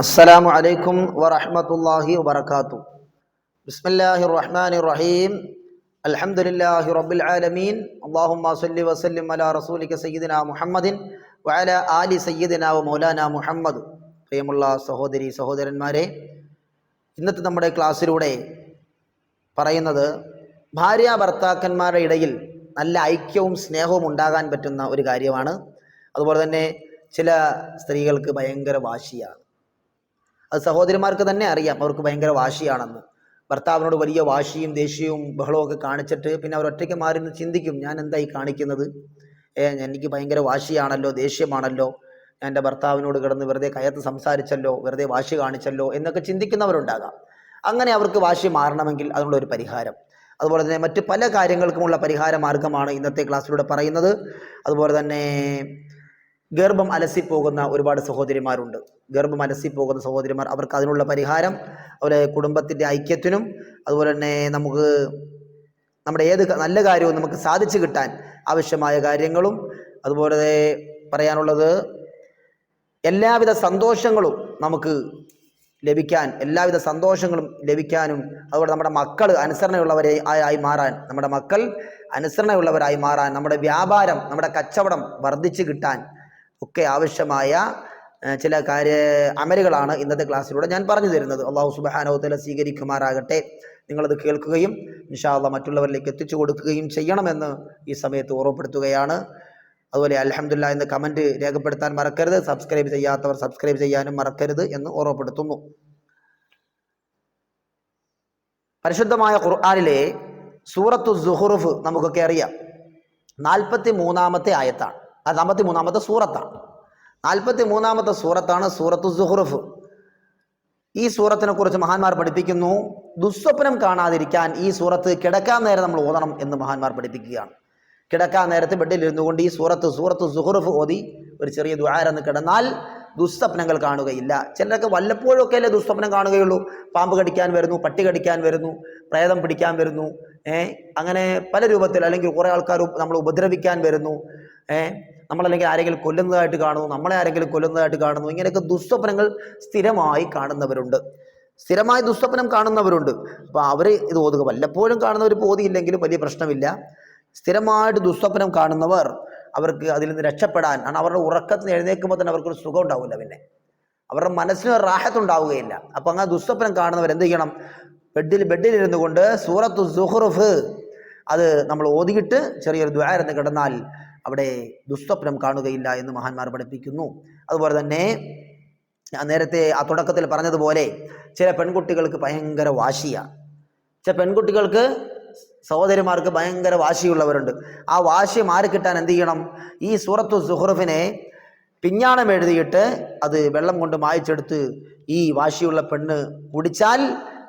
അസ്സലാമു അലൈക്കും വറഹ്മത്തുള്ളാഹി വബറകാതുഹു. ബിസ്മില്ലാഹിർ റഹ്മാനിർ റഹീം. അൽഹംദുലില്ലാഹി റബ്ബിൽ ആലമീൻ. അല്ലാഹുമ്മ സ്വല്ലി വസല്ലിം അലാ റസൂലിക സയ്യിദിനാ മുഹമ്മദിൻ വഅലാ ആലി സയ്യിദിനാ വ മൗലാനാ മുഹമ്മദ്. പ്രിയമുള്ള സഹോദരി സഹോദരന്മാരെ, ഇന്നത്തെ നമ്മുടെ ക്ലാസ്സിലൂടെ പറയുന്നത് ഭാര്യ ഭർത്താക്കന്മാരുടെ ഇടയിൽ നല്ല ഐക്യവും സ്നേഹവും ഉണ്ടാകാൻ പറ്റുന്ന ഒരു കാര്യമാണ്. അതുപോലെ തന്നെ ചില സ്ത്രീകൾക്ക് ഭയങ്കര വാശിയാണ്. അത് സഹോദരിമാർക്ക് തന്നെ അറിയാം, അവർക്ക് ഭയങ്കര വാശിയാണെന്ന്. ഭർത്താവിനോട് വലിയ വാശിയും ദേഷ്യവും ബഹളവും ഒക്കെ കാണിച്ചിട്ട് പിന്നെ അവർ ഒറ്റയ്ക്ക് മാറി നിന്ന് ചിന്തിക്കും, ഞാൻ എന്തായി കാണിക്കുന്നത്, എനിക്ക് ഭയങ്കര വാശിയാണല്ലോ, ദേഷ്യമാണല്ലോ, ഞാൻ എൻ്റെ ഭർത്താവിനോട് കിടന്ന് വെറുതെ കയർത്ത് സംസാരിച്ചല്ലോ, വെറുതെ വാശി കാണിച്ചല്ലോ എന്നൊക്കെ ചിന്തിക്കുന്നവരുണ്ടാകാം. അങ്ങനെ അവർക്ക് വാശി മാറണമെങ്കിൽ അതിനുള്ള ഒരു പരിഹാരം, അതുപോലെ തന്നെ മറ്റ് പല കാര്യങ്ങൾക്കുമുള്ള പരിഹാര മാർഗമാണ് ഇന്നത്തെ ക്ലാസ്സിലൂടെ പറയുന്നത്. അതുപോലെ തന്നെ ഗർഭം അലസിപ്പോകുന്ന ഒരുപാട് സഹോദരിമാരുണ്ട്. ഗർഭം അലസിപ്പോകുന്ന സഹോദരിമാർ, അവർക്ക് അതിനുള്ള പരിഹാരം, അതുപോലെ കുടുംബത്തിൻ്റെ ഐക്യത്തിനും അതുപോലെ തന്നെ നമുക്ക് നമ്മുടെ ഏത് നല്ല കാര്യവും നമുക്ക് സാധിച്ചു കിട്ടാൻ ആവശ്യമായ കാര്യങ്ങളും, അതുപോലെ പറയാനുള്ളത് എല്ലാവിധ സന്തോഷങ്ങളും നമുക്ക് ലഭിക്കാൻ, എല്ലാവിധ സന്തോഷങ്ങളും ലഭിക്കാനും, അതുപോലെ നമ്മുടെ മക്കൾ അനുസരണയുള്ളവരായി മാറാൻ, നമ്മുടെ മക്കൾ അനുസരണയുള്ളവരായി മാറാൻ, നമ്മുടെ വ്യാപാരം, നമ്മുടെ കച്ചവടം വർദ്ധിച്ചു കിട്ടാൻ ഒക്കെ ആവശ്യമായ ചില അമലുകളാണ് ഇന്നത്തെ ക്ലാസ്സിലൂടെ ഞാൻ പറഞ്ഞു തരുന്നത്. അല്ലാഹു സുബ്ഹാനഹു വ തആല സ്വീകരിക്കുമാറാകട്ടെ. നിങ്ങളത് കേൾക്കുകയും ഇൻഷാ അല്ലാഹ് മറ്റുള്ളവരിലേക്ക് എത്തിച്ചു കൊടുക്കുകയും ചെയ്യണമെന്ന് ഈ സമയത്ത് ഓർമ്മപ്പെടുത്തുകയാണ്. അതുപോലെ അൽഹംദുലില്ലാഹ് എന്ന് കമൻറ്റ് രേഖപ്പെടുത്താൻ മറക്കരുത്. സബ്സ്ക്രൈബ് ചെയ്യാത്തവർ സബ്സ്ക്രൈബ് ചെയ്യാനും മറക്കരുത് എന്ന് ഓർമ്മപ്പെടുത്തുന്നു. പരിശുദ്ധമായ ഖുർആനിലെ സൂറത്തു സുഹ്റുഫ് നമുക്കൊക്കെ അറിയാം. 43-ാമത്തെ ആയത്താണ്, 43-ാമത്തെ സൂറത്താണ്. 43-ാമത്തെ സൂറത്താണ് സൂറത്തു സുഹ്റുഫ്. ഈ സൂറത്തിനെ കുറിച്ച് മഹാന്മാർ പഠിപ്പിക്കുന്നു, ദുസ്വപ്നം കാണാതിരിക്കാൻ ഈ സൂറത്ത് കിടക്കാൻ നേരം നമ്മൾ ഓതണം എന്ന് മഹാന്മാർ പഠിപ്പിക്കുകയാണ്. കിടക്കാൻ നേരത്ത് ബെഡിലിരുന്നു കൊണ്ട് ഈ സൂറത്തു സുഹ്റുഫ് ഓതി ഒരു ചെറിയ ദുആ കിടന്നാൽ ദുസ്വപ്നങ്ങൾ കാണുകയില്ല. ചിലരൊക്കെ വല്ലപ്പോഴൊക്കെ അല്ലേ ദുസ്വപ്നം കാണുകയുള്ളൂ. പാമ്പ് കടിക്കാൻ വരുന്നു, പട്ടി കടിക്കാൻ വരുന്നു, പ്രേതം പിടിക്കാൻ വരുന്നു, അങ്ങനെ പല രൂപത്തിൽ, അല്ലെങ്കിൽ കുറേ ആൾക്കാർ നമ്മൾ ഉപദ്രവിക്കാൻ വരുന്നു, നമ്മളല്ലെങ്കിൽ ആരെങ്കിലും കൊല്ലുന്നതായിട്ട് കാണുന്നു, നമ്മളെ ആരെങ്കിലും കൊല്ലുന്നതായിട്ട് കാണുന്നു. ഇങ്ങനെയൊക്കെ ദുസ്വപ്നങ്ങൾ സ്ഥിരമായി കാണുന്നവരുണ്ട്, സ്ഥിരമായി ദുസ്വപ്നം കാണുന്നവരുണ്ട്. അപ്പോൾ അവർ ഇത് ഓതുക. വല്ലപ്പോഴും കാണുന്നവർ ഓതിയില്ലെങ്കിലും വലിയ പ്രശ്നമില്ല. സ്ഥിരമായിട്ട് ദുസ്വപ്നം കാണുന്നവർ, അവർക്ക് അതിൽ നിന്ന് രക്ഷപ്പെടാൻ, കാരണം അവരുടെ ഉറക്കത്തിന് എഴുന്നേൽക്കുമ്പോൾ തന്നെ അവർക്കൊരു സുഖം ഉണ്ടാവില്ല, പിന്നെ അവരുടെ മനസ്സിന് റാഹത്തുണ്ടാവുകയില്ല. അപ്പം അങ്ങനെ ദുസ്വപ്നം കാണുന്നവർ എന്ത് ചെയ്യണം? ബെഡിലിരുന്നു കൊണ്ട് സൂറത്തു സുഹ്റുഫ് അത് നമ്മൾ ഓതിയിട്ട് ചെറിയൊരു ദുആ കിടന്നാൽ അവിടെ ദുസ്വപ്നം കാണുകയില്ല എന്ന് മഹാന്മാർ പഠിപ്പിക്കുന്നു. അതുപോലെ തന്നെ ഞാൻ നേരത്തെ ആ തുടക്കത്തിൽ പറഞ്ഞതുപോലെ ചില പെൺകുട്ടികൾക്ക് ഭയങ്കര വാശിയാണ്. ചില പെൺകുട്ടികൾക്ക്, സഹോദരിമാർക്ക് ഭയങ്കര വാശിയുള്ളവരുണ്ട്. ആ വാശി മാറിക്കിട്ടാൻ എന്ത് ചെയ്യണം? ഈ സൂറത്തു സുഹ്റുഫിനെ പിഞ്ഞാണം എഴുതിയിട്ട് അത് വെള്ളം കൊണ്ട് മായ്ച്ചെടുത്ത് ഈ വാശിയുള്ള പെണ്ണ് കുടിച്ചാൽ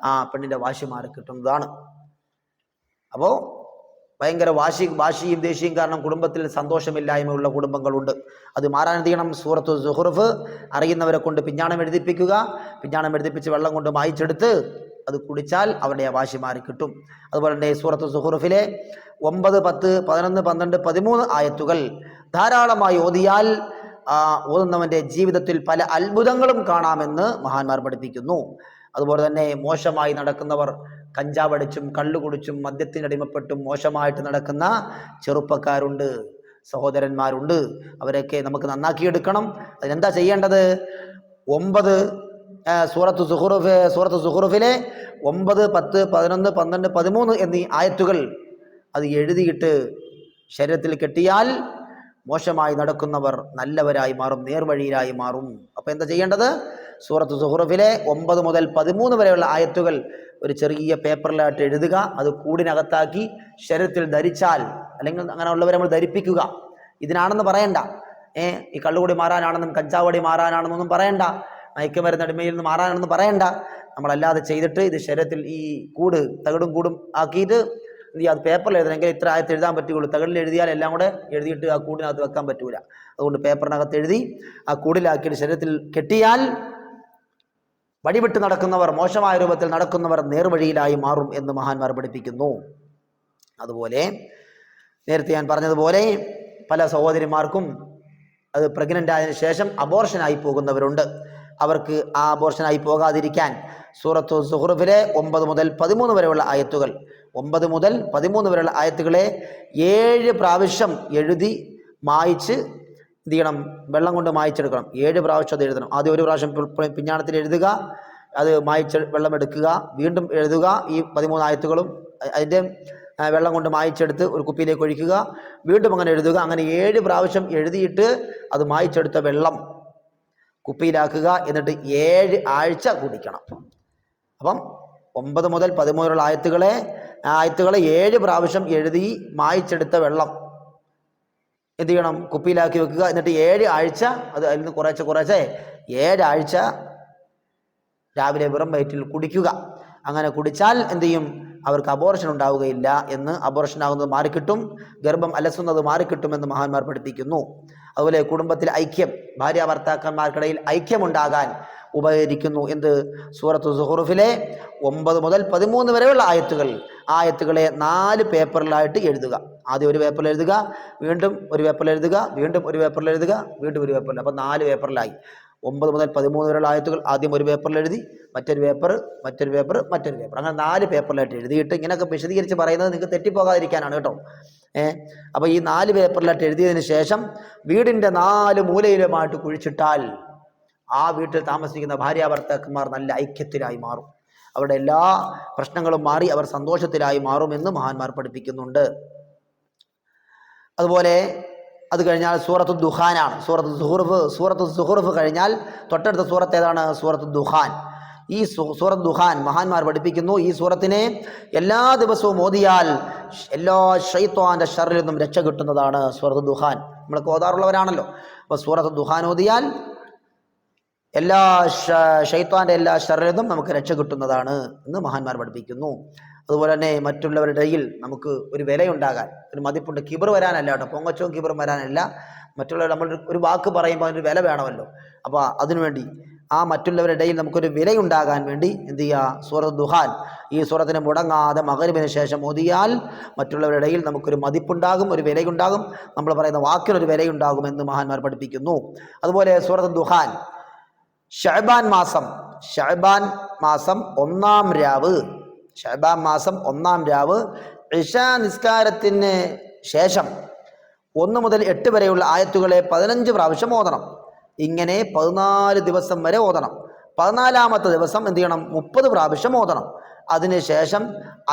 ആ പെണ്ണിൻ്റെ വാശി മാറിക്കിട്ടുന്നതാണ്. അപ്പോൾ ഭയങ്കര വാശിയും ദേഷ്യയും കാരണം കുടുംബത്തിൽ സന്തോഷമില്ലായ്മയുള്ള കുടുംബങ്ങളുണ്ട്. അത് മാറാൻ എന്ത് ചെയ്യണം? സൂറത്തു സുഹ്റുഫ് അറിയുന്നവരെ കൊണ്ട് പിഞ്ഞാണം എഴുതിപ്പിക്കുക. പിഞ്ഞാണം എഴുതിപ്പിച്ച് വെള്ളം കൊണ്ട് മായ്ച്ചെടുത്ത് അത് കുടിച്ചാൽ അവരുടെ ആ വാശി മാറി കിട്ടും. അതുപോലെ തന്നെ സൂറത്തു സുഹ്റുഫിലെ 9, 10, 11, 12, 13 ആയത്തുകൾ ധാരാളമായി ഓതിയാൽ ഓതുന്നവൻ്റെ ജീവിതത്തിൽ പല അത്ഭുതങ്ങളും കാണാമെന്ന് മഹാന്മാർ പഠിപ്പിക്കുന്നു. അതുപോലെ തന്നെ മോശമായി നടക്കുന്നവർ, കഞ്ചാവടിച്ചും കള്ളുകുടിച്ചും മദ്യത്തിനടിമപ്പെട്ടും മോശമായിട്ട് നടക്കുന്ന ചെറുപ്പക്കാരുണ്ട്, സഹോദരന്മാരുണ്ട്. അവരൊക്കെ നമുക്ക് നന്നാക്കിയെടുക്കണം. അതിനെന്താ ചെയ്യേണ്ടത്? സൂറത്തു സുഹ്റുഫിലെ 9, 10, 11, 12, 13 എന്നീ ആയത്തുകൾ അത് എഴുതിയിട്ട് ശരീരത്തിൽ കെട്ടിയാൽ മോശമായി നടക്കുന്നവർ നല്ലവരായി മാറും, നേർവഴിയിലായി മാറും. അപ്പോൾ എന്താ ചെയ്യേണ്ടത്? സൂറത്തു സുഹ്റുഫിലെ 9 മുതൽ 13 വരെയുള്ള ആയത്തുകൾ ഒരു ചെറിയ പേപ്പറിലായിട്ട് എഴുതുക, അത് കൂടിനകത്താക്കി ശരീരത്തിൽ ധരിച്ചാൽ, അല്ലെങ്കിൽ അങ്ങനെയുള്ളവരെ നമ്മൾ ധരിപ്പിക്കുക. ഇതിനാണെന്ന് പറയണ്ട, ഈ കള്ളുകൂടി മാറാനാണെന്നും കഞ്ചാവടി മാറാനാണെന്നൊന്നും പറയണ്ട, മയക്കുമരുന്നടിമയിൽ നിന്ന് മാറാനാണെന്ന് പറയണ്ട. നമ്മളല്ലാതെ ചെയ്തിട്ട് ഇത് ശരീരത്തിൽ ഈ തകിടും കൂടും ആക്കിയിട്ട് അത് പേപ്പറിൽ എഴുതണമെങ്കിൽ ഇത്ര ആയത്ത് എഴുതാൻ പറ്റുകയുള്ളൂ. തകിടിൽ എഴുതിയാൽ എല്ലാം കൂടെ എഴുതിയിട്ട് ആ കൂടിനകത്ത് വെക്കാൻ പറ്റൂല. അതുകൊണ്ട് പേപ്പറിനകത്ത് എഴുതി ആ കൂടിലാക്കിയിട്ട് ശരീരത്തിൽ കെട്ടിയാൽ വഴിവിട്ട് നടക്കുന്നവർ, മോശമായ രൂപത്തിൽ നടക്കുന്നവർ നേർവഴിയിലായി മാറും എന്ന് മഹാന്മാർ പഠിപ്പിക്കുന്നു. അതുപോലെ നേരത്തെ ഞാൻ പറഞ്ഞതുപോലെ പല സഹോദരിമാർക്കും അത് പ്രഗ്നൻ്റ് ആയതിനു ശേഷം അബോർഷനായി പോകുന്നവരുണ്ട്. അവർക്ക് ആ അബോർഷനായി പോകാതിരിക്കാൻ സൂറത്തു സുഹ്റുഫിലെ 9 മുതൽ 13 വരെയുള്ള ആയത്തുകൾ 9 മുതൽ 13 വരെയുള്ള ആയത്തുകളെ 7 പ്രാവശ്യം എഴുതി മായ്ച്ച് എന്ത് ചെയ്യണം? വെള്ളം കൊണ്ട് മായ്ച്ചെടുക്കണം. 7 പ്രാവശ്യം അത് എഴുതണം. ആദ്യം 1 പ്രാവശ്യം പിഞ്ഞാണത്തിൽ എഴുതുക, അത് മായ്ച്ച് വെള്ളം എടുക്കുക, വീണ്ടും എഴുതുക. ഈ 13 ആയത്തുകളും അതിൻ്റെ വെള്ളം കൊണ്ട് മായ്ച്ചെടുത്ത് ഒരു കുപ്പിയിലേക്ക് ഒഴിക്കുക, വീണ്ടും അങ്ങനെ എഴുതുക. അങ്ങനെ 7 പ്രാവശ്യം എഴുതിയിട്ട് അത് മായ്ച്ചെടുത്ത വെള്ളം കുപ്പിയിലാക്കുക. എന്നിട്ട് 7 ആഴ്ച കുടിക്കണം. അപ്പം 9 മുതൽ 13 വരെയുള്ള ആയത്തുകളെ 7 പ്രാവശ്യം എഴുതി മായ്ച്ചെടുത്ത വെള്ളം എന്ത് ചെയ്യണം? കുപ്പിയിലാക്കി വെക്കുക. എന്നിട്ട് 7 ആഴ്ച അത് അതിൽ നിന്ന് കുറേശ്ശെ 7 ആഴ്ച രാവിലെ വെറും വയറ്റിൽ കുടിക്കുക. അങ്ങനെ കുടിച്ചാൽ എന്ത് ചെയ്യും? അവർക്ക് അബോർഷൻ ഉണ്ടാവുകയില്ല എന്ന്, അബോർഷൻ ആകുന്നത് മാറിക്കിട്ടും, ഗർഭം അലസുന്നത് മാറിക്കിട്ടുമെന്ന് മഹാന്മാർ പഠിപ്പിക്കുന്നു. അതുപോലെ കുടുംബത്തിൽ ഐക്യം, ഭാര്യ ഭർത്താക്കന്മാർക്കിടയിൽ ഐക്യമുണ്ടാകാൻ ഉപകരിക്കുന്നു. എന്ത്? സൂറത്തു സുഹ്റുഫിലെ 9 മുതൽ 13 വരെയുള്ള ആയത്തുകളെ 4 പേപ്പറിലായിട്ട് എഴുതുക. ആദ്യം 1 പേപ്പറിൽ എഴുതുക, വീണ്ടും 1 പേപ്പറിൽ എഴുതുക, വീണ്ടും 1 പേപ്പറിൽ എഴുതുക, വീണ്ടും 1 പേപ്പറിൽ. അപ്പോൾ 4 പേപ്പറിലായി. 9 മുതൽ 13 വരെയുള്ള ആയത്തുകൾ ആദ്യം 1 പേപ്പറിൽ എഴുതി, മറ്റൊരു പേപ്പർ, അങ്ങനെ 4 പേപ്പറിലായിട്ട് എഴുതിയിട്ട്, ഇങ്ങനെയൊക്കെ വിശദീകരിച്ച് പറയുന്നത് നിങ്ങൾക്ക് തെറ്റിപ്പോകാതിരിക്കാനാണ് കേട്ടോ. അപ്പോൾ ഈ 4 പേപ്പറിലായിട്ട് എഴുതിയതിന് ശേഷം വീടിൻ്റെ 4 മൂലയിലുമായിട്ട് കുഴിച്ചിട്ടാൽ ആ വീട്ടിൽ താമസിക്കുന്ന ഭാര്യ ഭർത്താക്കന്മാർ നല്ല ഐക്യത്തിലായി മാറും. അവരുടെ എല്ലാ പ്രശ്നങ്ങളും മാറി അവർ സന്തോഷത്തിലായി മാറുമെന്ന് മഹാന്മാർ പഠിപ്പിക്കുന്നുണ്ട്. അതുപോലെ അത് കഴിഞ്ഞാൽ സൂറത്തു ദുഖാനാണ്. സൂറത്തു സുഹ്റുഫ് കഴിഞ്ഞാൽ തൊട്ടടുത്ത സൂറത്ത് ഏതാണ്? സൂറത്തു ദുഖാൻ. ഈ സൂറത്ത് ദുഖാൻ മഹാന്മാർ പഠിപ്പിക്കുന്നു, ഈ സൂറത്തിനെ എല്ലാ ദിവസവും ഓതിയാൽ എല്ലാ ശൈത്വാന്റെ ഷർറിൽ നിന്നും രക്ഷ കിട്ടുന്നതാണ് സൂറത്ത് ദുഖാൻ. നമ്മളൊക്കെ ഓതാറുള്ളവരാണല്ലോ. അപ്പോൾ സൂറത്ത് ദുഖാൻ ഓതിയാൽ എല്ലാ ശൈത്വാന്റെ എല്ലാ ഷർറിൽ നിന്നും നമുക്ക് രക്ഷ കിട്ടുന്നതാണ് എന്ന് മഹാന്മാർ പഠിപ്പിക്കുന്നു. അതുപോലെ തന്നെ മറ്റുള്ളവരുടെ ഇടയിൽ നമുക്ക് ഒരു വിലയുണ്ടാകാൻ, ഒരു മതിപ്പുണ്ട്. കിബർ വരാനല്ല കേട്ടോ, പൊങ്ങച്ചവും കിബറും വരാനല്ല. മറ്റുള്ളവർ നമ്മൾ ഒരു വാക്ക് പറയുമ്പോൾ അതിനൊരു വില വേണമല്ലോ. അപ്പോൾ അതിനുവേണ്ടി ആ മറ്റുള്ളവരുടെ ഇടയിൽ നമുക്കൊരു വിലയുണ്ടാകാൻ വേണ്ടി എന്ത് ചെയ്യുക? സൂറത്ത് ദുഖാൻ ഈ സൂറത്തിനെ മുടങ്ങാതെ മഗ്‌രിബിന് ശേഷം ഓതിയാൽ മറ്റുള്ളവരുടെ ഇടയിൽ നമുക്കൊരു മതിപ്പുണ്ടാകും, ഒരു വിലയുണ്ടാകും, നമ്മൾ പറയുന്ന വാക്കിനൊരു വിലയുണ്ടാകുമെന്ന് മഹാന്മാർ പഠിപ്പിക്കുന്നു. അതുപോലെ സൂറത്ത് ദുഖാൻ ശഅബാൻ മാസം 1-ാം രാവ് ഇശാ നിസ്കാരത്തിന് ശേഷം 1 മുതൽ 8 വരെയുള്ള ആയത്തുകളെ 15 പ്രാവശ്യം ഓതണം. ഇങ്ങനെ 14 ദിവസം വരെ ഓതണം. 14-ാമത്തെ ദിവസം എന്ത് ചെയ്യണം? 30 പ്രാവശ്യം ഓതണം. അതിനുശേഷം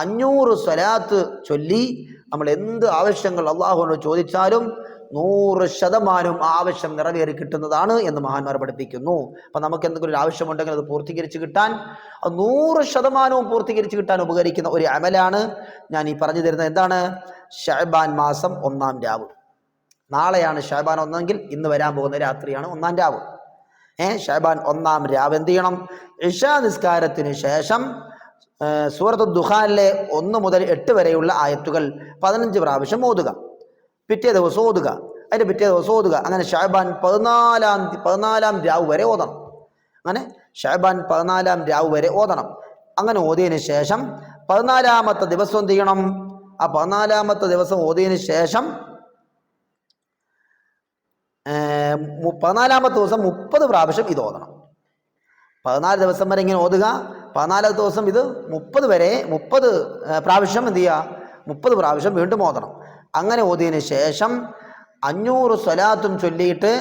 500 സ്വലാത്ത് ചൊല്ലി നമ്മൾ എന്ത് ആവശ്യങ്ങൾ അള്ളാഹുവിനോട് ചോദിച്ചാലും 100% ആവശ്യം നിറവേറി കിട്ടുന്നതാണ് എന്ന് മഹാന്മാർ പഠിപ്പിക്കുന്നു. അപ്പം നമുക്ക് എന്തെങ്കിലും ഒരു ആവശ്യമുണ്ടെങ്കിൽ അത് പൂർത്തീകരിച്ച് കിട്ടാൻ, അത് 100% പൂർത്തീകരിച്ച് കിട്ടാൻ ഉപകരിക്കുന്ന ഒരു അമലാണ് ഞാൻ ഈ പറഞ്ഞു തരുന്നത്. എന്താണ്? ശഅബാൻ മാസം 1-ാം രാവ്. നാളെയാണ് ശഅബാൻ 1 ഇന്ന് വരാൻ പോകുന്ന രാത്രിയാണ് 1-ാം രാവ്. ശഅബാൻ 1-ാം രാവ് എന്ത് ചെയ്യണം? ഇശാ നിസ്കാരത്തിന് ശേഷം സൂറത്ത് ദുഖാനിലെ 1 മുതൽ 8 വരെയുള്ള ആയത്തുകൾ 15 പ്രാവശ്യം ഓതുക. പിറ്റേ ദിവസം ഓതുക, അതിൻ്റെ പിറ്റേ ദിവസം ഓതുക. അങ്ങനെ ശഅബാൻ 14-ാം രാവ് വരെ ഓതണം. അങ്ങനെ ശഅബാൻ 14-ാം രാവ് വരെ ഓതണം. അങ്ങനെ ഓതിയതിന് ശേഷം 14-ാമത്തെ ദിവസം എന്ത് ചെയ്യണം? ആ 14-ാമത്തെ ദിവസം ഓതിയതിന് ശേഷം 14-ാമത്തെ ദിവസം 30 പ്രാവശ്യം ഇത് ഓതണം. 14 ദിവസം വരെ ഇങ്ങനെ ഓതുക. 14-ാമത്തെ ദിവസം ഇത് 30 പ്രാവശ്യം എന്ത് ചെയ്യുക? 30 പ്രാവശ്യം വീണ്ടും ഓതണം. അങ്ങനെ ഓതിയതിന് ശേഷം 500 സ്വലാത്തും ചൊല്ലിയിട്ട്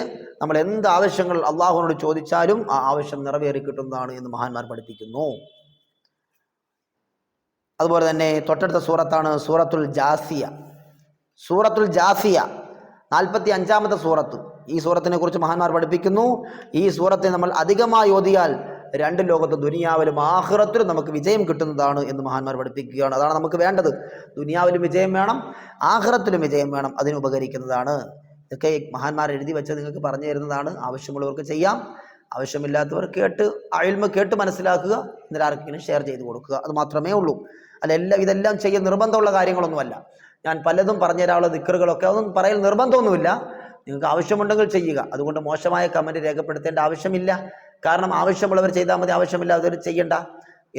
നമ്മൾ എന്ത് ആവശ്യങ്ങൾ അള്ളാഹുവിനോട് ചോദിച്ചാലും ആ ആവശ്യം നിറവേറി കിട്ടുന്നതാണ് എന്ന് മഹാന്മാർ പഠിപ്പിക്കുന്നു. അതുപോലെ തന്നെ തൊട്ടടുത്ത സൂറത്താണ് സൂറത്തുൽ ജാസിയ. 45-ാമത്തെ സൂറത്ത്. ഈ സൂറത്തിനെ കുറിച്ച് മഹാന്മാർ പഠിപ്പിക്കുന്നു, ഈ സൂറത്തെ നമ്മൾ അധികമായി ഓതിയാൽ 2 ലോകത്ത്, ദുനിയാവിലും ആഖിറത്തിലും നമുക്ക് വിജയം കിട്ടുന്നതാണ് എന്ന് മഹാന്മാർ പഠിപ്പിക്കുകയാണ്. അതാണ് നമുക്ക് വേണ്ടത്. ദുനിയാവിലും വിജയം വേണം, ആഖിറത്തിലും വിജയം വേണം. അതിന് ഉപകരിക്കുന്നതാണ്. ഇതൊക്കെ മഹാന്മാർ എഴുതി വെച്ചത് നിങ്ങൾക്ക് പറഞ്ഞു തരുന്നതാണ്. ആവശ്യമുള്ളവർക്ക് ചെയ്യാം, ആവശ്യമില്ലാത്തവർ കേട്ട് മനസ്സിലാക്കുക, എന്നിട്ട് ആർക്കെങ്കിലും ഷെയർ ചെയ്ത് കൊടുക്കുക. അത് മാത്രമേ ഉള്ളൂ. ഇതെല്ലാം ചെയ്യാൻ നിർബന്ധമുള്ള കാര്യങ്ങളൊന്നുമല്ല. ഞാൻ പലതും പറഞ്ഞു തരാനുള്ള ദിക്റുകളൊക്കെ അതൊന്നും പറയൽ നിർബന്ധമൊന്നുമില്ല. നിങ്ങൾക്ക് ആവശ്യമുണ്ടെങ്കിൽ ചെയ്യുക. അതുകൊണ്ട് മോശമായ കമൻറ്റ് രേഖപ്പെടുത്തേണ്ട ആവശ്യമില്ല. കാരണം ആവശ്യമുള്ളവർ ചെയ്താൽ മതി, ആവശ്യമില്ലാത്തവർ ചെയ്യണ്ട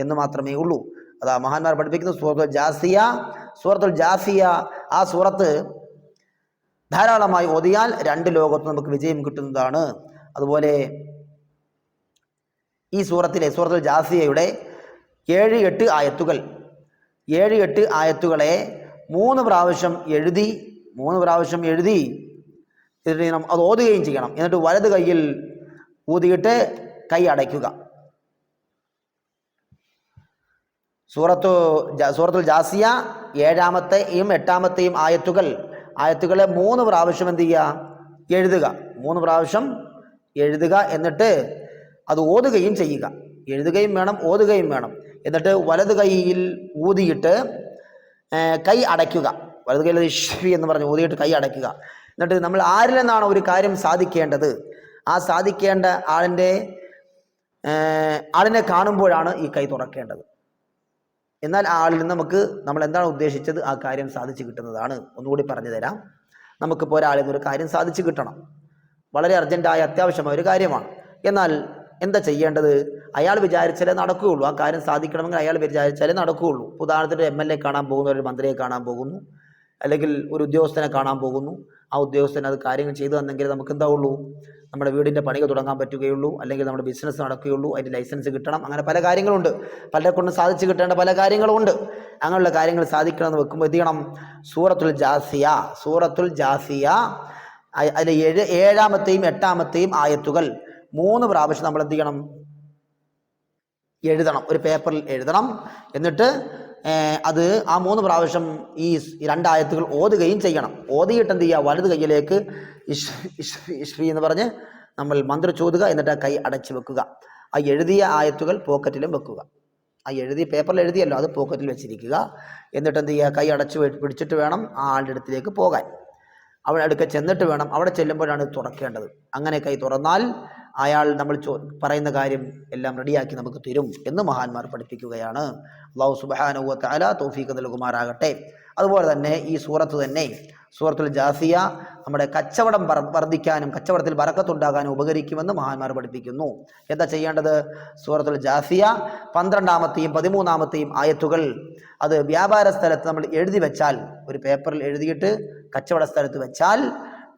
എന്ന് മാത്രമേ ഉള്ളൂ. അതാ മഹാന്മാർ പഠിപ്പിക്കുന്ന സൂറത്തുൽ ജാസിയ. ആ സൂറത്ത് ധാരാളമായി ഓതിയാൽ 2 ലോകത്ത് നമുക്ക് വിജയം കിട്ടുന്നതാണ്. അതുപോലെ ഈ സൂറത്തുൽ ജാസിയയുടെ 7-8 ആയത്തുകൾ 7-8 ആയത്തുകളെ 3 പ്രാവശ്യം എഴുതി അത് ഓതുകയും ചെയ്യണം. എന്നിട്ട് വലത് കൈയിൽ ഊതിയിട്ട് കൈ അടയ്ക്കുക. സൂറത്തുൽ ജാസിയ 7-ാമത്തെയും 8-ാമത്തെയും ആയത്തുകളെ 3 പ്രാവശ്യം എന്ത് ചെയ്യുക? എഴുതുക. 3 പ്രാവശ്യം എഴുതുക. എന്നിട്ട് അത് ഓതുകയും ചെയ്യുക. എഴുതുകയും വേണം, ഓതുകയും വേണം. എന്നിട്ട് വലത് കൈയിൽ ഊതിയിട്ട് കൈ അടയ്ക്കുക. വലത് കൈയിൽ ഇഷ്ഫി എന്ന് പറഞ്ഞ് ഊതിയിട്ട് കൈ അടയ്ക്കുക. എന്നിട്ട് നമ്മൾ ആരിൽ നിന്നാണ് ഒരു കാര്യം സാധിക്കേണ്ടത്, ആ സാധിക്കേണ്ട ആളിനെ കാണുമ്പോഴാണ് ഈ കൈ തുറക്കേണ്ടത്. എന്നാൽ ആ ആളിൽ നിന്ന് നമ്മൾ എന്താണ് ഉദ്ദേശിച്ചത് ആ കാര്യം സാധിച്ചു കിട്ടുന്നതാണ്. ഒന്നുകൂടി പറഞ്ഞു തരാം. നമുക്കിപ്പോൾ ഒരാളിൽ നിന്നൊരു കാര്യം സാധിച്ചു കിട്ടണം, വളരെ അർജൻറ്റായ അത്യാവശ്യമായ ഒരു കാര്യമാണ്. എന്നാൽ എന്താ ചെയ്യേണ്ടത്? അയാൾ വിചാരിച്ചാലേ നടക്കുകയുള്ളൂ. ആ കാര്യം സാധിക്കണമെങ്കിൽ അയാൾ വിചാരിച്ചാലേ നടക്കുകയുള്ളൂ. ഉദാഹരണത്തിന് MLA കാണാൻ പോകുന്നു, ഒരു മന്ത്രിയെ കാണാൻ പോകുന്നു, അല്ലെങ്കിൽ ഒരു ഉദ്യോഗസ്ഥനെ കാണാൻ പോകുന്നു. ആ ഉദ്യോഗസ്ഥൻ അത് കാര്യങ്ങൾ ചെയ്തു തന്നെങ്കിൽ നമുക്ക് എന്താവുള്ളൂ? നമ്മുടെ വീടിൻ്റെ പണികൾ തുടങ്ങാൻ പറ്റുകയുള്ളൂ, അല്ലെങ്കിൽ നമ്മുടെ ബിസിനസ് നടക്കുകയുള്ളൂ, അതിൻ്റെ ലൈസൻസ് കിട്ടണം. അങ്ങനെ പല കാര്യങ്ങളുണ്ട്, പലരെ കൊണ്ട് സാധിച്ചു കിട്ടേണ്ട പല കാര്യങ്ങളുമുണ്ട്. അങ്ങനെയുള്ള കാര്യങ്ങൾ സാധിക്കണമെന്ന് വെക്കുമ്പോൾ എന്ത് ചെയ്യണം? സൂറത്തുൽ ജാസിയ അതിലെ 7-ാമത്തെയും 8-ാമത്തെയും ആയത്തുകൾ 3 പ്രാവശ്യം നമ്മൾ എന്ത് ചെയ്യണം? എഴുതണം. ഒരു പേപ്പറിൽ എഴുതണം. എന്നിട്ട് അത് ആ 3 പ്രാവശ്യം ഈ 2 ആയത്തുകൾ ഓതുകയും ചെയ്യണം. ഓതിയിട്ട് എന്ത് ചെയ്യുക? വലത് കൈയിലേക്ക് ഇഷ്ഫി എന്ന് പറഞ്ഞ് നമ്മൾ മന്ത്രിച്ചോതുക. എന്നിട്ട് ആ കൈ അടച്ചു വെക്കുക. ആ എഴുതിയ ആയത്തുകൾ പോക്കറ്റിലും വെക്കുക. ആ പേപ്പറിൽ എഴുതിയല്ലോ, അത് പോക്കറ്റിൽ വെച്ചിരിക്കുക. എന്നിട്ട് എന്ത് ചെയ്യുക? കൈ അടച്ചു പിടിച്ചിട്ട് വേണം ആ ആളുടെ അടുത്തിലേക്ക് പോകാൻ. അവിടെ അടുക്ക ചെന്നിട്ട് വേണം, അവിടെ ചെല്ലുമ്പോഴാണ് തുറക്കേണ്ടത്. അങ്ങനെ കൈ തുറന്നാൽ അയാൾ നമ്മൾ പറയുന്ന കാര്യം എല്ലാം റെഡിയാക്കി നമുക്ക് തരും എന്ന് മഹാന്മാർ പഠിപ്പിക്കുകയാണ്. അല്ലാഹു സുബ്ഹാനഹു വ തആല തൗഫീഖ് നൽകുമാറാകട്ടെ. അതുപോലെ തന്നെ ഈ സൂറത്തുൽ ജാസിയ നമ്മുടെ കച്ചവടം വർദ്ധിക്കാനും കച്ചവടത്തിൽ ബറക്കത്തുണ്ടാകാനും ഉപകരിക്കുമെന്ന് മഹാന്മാർ പഠിപ്പിക്കുന്നു. എന്താ ചെയ്യേണ്ടത്? സൂറത്തുൽ ജാസിയ 12-ാമത്തെയും 13-ാമത്തെയും ആയത്തുകൾ അത് വ്യാപാര സ്ഥലത്ത് നമ്മൾ എഴുതി വെച്ചാൽ, ഒരു പേപ്പറിൽ എഴുതിയിട്ട് കച്ചവട സ്ഥലത്ത് വെച്ചാൽ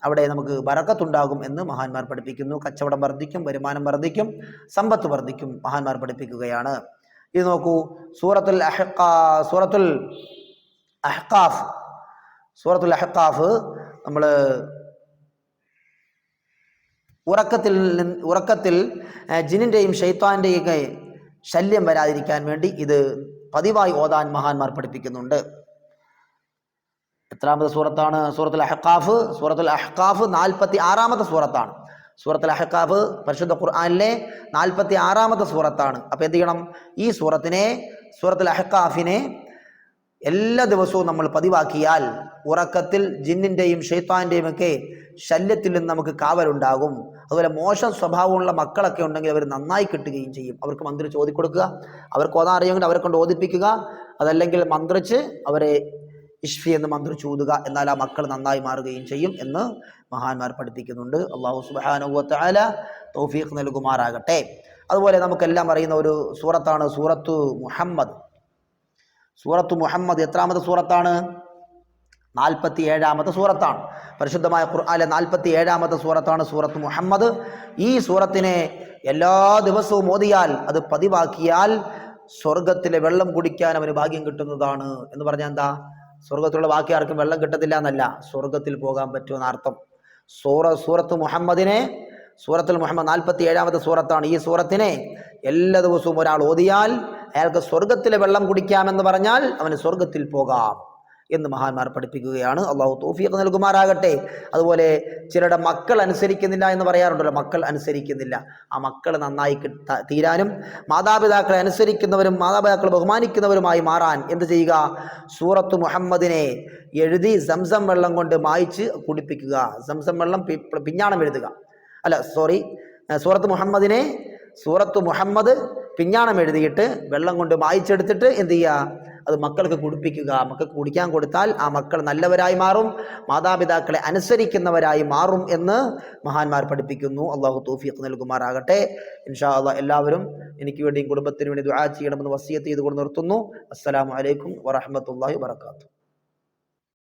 അവിടെ നമുക്ക് ബറക്കത്തുണ്ടാകും എന്ന് മഹാന്മാർ പഠിപ്പിക്കുന്നു. കച്ചവടം വർദ്ധിക്കും, വരുമാനം വർദ്ധിക്കും, സമ്പത്ത് വർദ്ധിക്കും മഹാന്മാർ പഠിപ്പിക്കുകയാണ്. ഇത് നോക്കൂ, സൂറത്തുൽ അഹ്ഖാഫ് നമ്മൾ ഉറക്കത്തിൽ ജിന്നിൻ്റെയും ഷൈത്താൻ്റെയും ശല്യം വരാതിരിക്കാൻ വേണ്ടി ഇത് പതിവായി ഓതാൻ മഹാന്മാർ പഠിപ്പിക്കുന്നുണ്ട്. എത്രാമത്തെ സൂറത്താണ്? സൂറത്തുൽ അഹ്ഖാഫ് 46-ാമത്തെ സൂറത്താണ്. സൂറത്തുൽ അഹ്ഖാഫ് പരിശുദ്ധ ഖുർആനിലെ 46-ാമത്തെ സൂറത്താണ്. അപ്പോൾ എന്ത് ചെയ്യണം? ഈ സൂറത്തുൽ അഹ്ഖാഫിനെ എല്ലാ ദിവസവും നമ്മൾ പതിവാക്കിയാൽ ഉറക്കത്തിൽ ജിന്നിൻ്റെയും ഷൈത്താൻ്റെയും ഒക്കെ ശല്യത്തിൽ നിന്ന് നമുക്ക് കാവലുണ്ടാകും. അതുപോലെ മോശം സ്വഭാവമുള്ള മക്കളൊക്കെ ഉണ്ടെങ്കിൽ അവർ നന്നായി കിട്ടുകയും ചെയ്യും. അവർക്ക് മന്ത്രിച്ച് ഓതിക്കൊടുക്കുക, അവർക്ക് ഓതാൻ അറിയുമെങ്കിൽ അവരെ കൊണ്ട് ഓതിപ്പിക്കുക, അതല്ലെങ്കിൽ മന്ത്രിച്ച് അവരെ ഇഷ്ഫി എന്ന് മന്ത്രിച്ച് ഊതുക. എന്നാൽ ആ മക്കൾ നന്നായി മാറുകയും ചെയ്യും എന്ന് മഹാന്മാർ പഠിപ്പിക്കുന്നുണ്ട്. അല്ലാഹു സുബ്ഹാനഹു വ തആല തൗഫീഖ് നൽകുമാറാകട്ടെ. അതുപോലെ നമുക്കെല്ലാം അറിയുന്ന ഒരു സൂറത്താണ് സൂറത്തു മുഹമ്മദ്. എത്രാമത്തെ സൂറത്താണ്? 47-ാമത്തെ സൂറത്താണ്. പരിശുദ്ധമായ ഖുർആനിലെ 47-ാമത്തെ സൂറത്താണ് സൂറത്ത് മുഹമ്മദ്. ഈ സൂറത്തിനെ എല്ലാ ദിവസവും ഓതിയാൽ, അത് പതിവാക്കിയാൽ സ്വർഗത്തിലെ വെള്ളം കുടിക്കാൻ അവന് ഭാഗ്യം കിട്ടുന്നതാണ്. എന്ന് പറഞ്ഞാൽ എന്താ? സ്വർഗത്തിലുള്ള ബാക്കി ആർക്കും വെള്ളം കിട്ടത്തില്ല എന്നല്ല, സ്വർഗത്തിൽ പോകാൻ പറ്റുമെന്ന അർത്ഥം. സൂറത്തുൽ മുഹമ്മദ് 47-ാമത്തെ സൂറത്താണ്. ഈ സൂറത്തിനെ എല്ലാ ദിവസവും ഒരാൾ ഓതിയാൽ അയാൾക്ക് സ്വർഗത്തിലെ വെള്ളം കുടിക്കാമെന്ന് പറഞ്ഞാൽ അവന് സ്വർഗത്തിൽ പോകാം എന്ന് മഹാന്മാർ പഠിപ്പിക്കുകയാണ്. അള്ളാഹു തൗഫീഖ് നൽകുമാറാകട്ടെ. അതുപോലെ ചിലരുടെ മക്കൾ അനുസരിക്കുന്നില്ല എന്ന് പറയാറുണ്ടല്ലോ, മക്കൾ അനുസരിക്കുന്നില്ല. ആ മക്കൾ നന്നായി തീരാനും മാതാപിതാക്കളെ അനുസരിക്കുന്നവരും മാതാപിതാക്കളെ ബഹുമാനിക്കുന്നവരുമായി മാറാൻ എന്ത് ചെയ്യുക? സൂറത്തു മുഹമ്മദിനെ എഴുതി സംസം വെള്ളം കൊണ്ട് മായ്ച്ച് കുടിപ്പിക്കുക. സംസം വെള്ളം പിഞ്ഞാണം എഴുതുക. സൂറത്ത് മുഹമ്മദ് പിഞ്ഞാണം എഴുതിയിട്ട് വെള്ളം കൊണ്ട് മായ്ച്ചെടുത്തിട്ട് എന്ത് ചെയ്യുക? അത് മക്കൾക്ക് കുടിപ്പിക്കുക. മക്കൾക്ക് കുടിക്കാൻ കൊടുത്താൽ ആ മക്കൾ നല്ലവരായി മാറും, മാതാപിതാക്കളെ അനുസരിക്കുന്നവരായി മാറും എന്ന് മഹാന്മാർ പഠിപ്പിക്കുന്നു. അള്ളാഹു തൗഫീഖ് നൽകുമാറാകട്ടെ. ഇൻഷാ അല്ലാഹ് എല്ലാവരും എനിക്ക് വേണ്ടിയും കുടുംബത്തിന് വേണ്ടി ദുആ ചെയ്യണമെന്ന് വസിയത്ത് ചെയ്തുകൊണ്ട് നിർത്തുന്നു. അസ്സലാമു അലൈക്കും വറഹ്മത്തുള്ളാഹി വബറകാതുഹു.